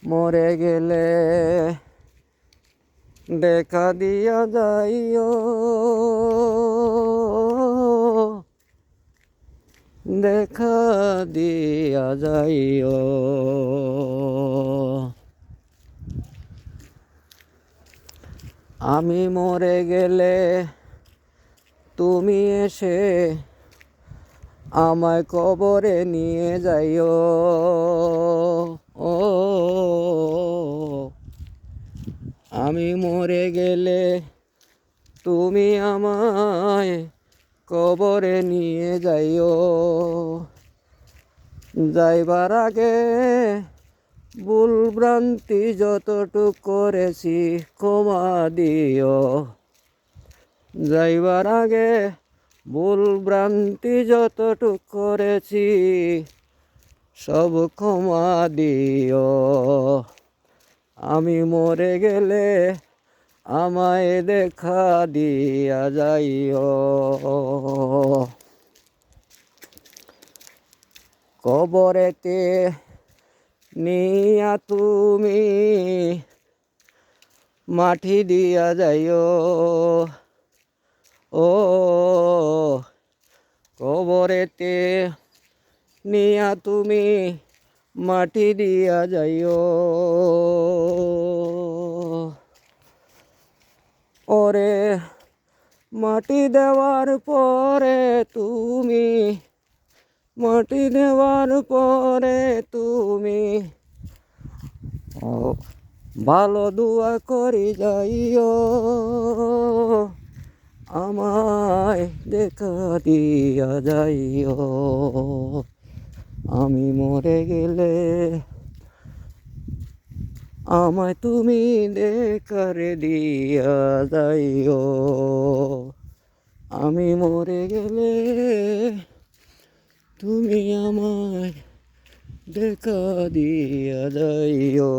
মরে গেলে দেখা দিয়া যাইও, দেখা দিয়া যাইও। আমি মরে গেলে তুমি এসে আমায় কবরে নিয়ে যাইও। ও আমি মরে গেলে তুমি আমায় কবরে নিয়ে যাইও। যাইবার আগে ভুল ভ্রান্তি যতটুক করেছি ক্ষমা দিও। যাইবার আগে ভুল ভ্রান্তি যতটুক করেছি সব ক্ষমা দিও। আমি মরে গেলে আমায় দেখা দিয়া যাইও। কবরেতে নিয়া তুমি মাটি দিয়া যাইও। ও কবরেতে নিয়া তুমি মাটি দিয়া যাইও। ওরে মাটি দেওয়ার পরে তুমি, মাটি দেওয়ার পরে তুমি ভালো দোয়া করি যাইও। আমায় দেখা দিয়া যাইও। আমি মরে গেলে আমায় তুমি দেখারে দিয়া যাইও। আমি মরে গেলে তুমি আমায় দেখা দিয়া যাইও।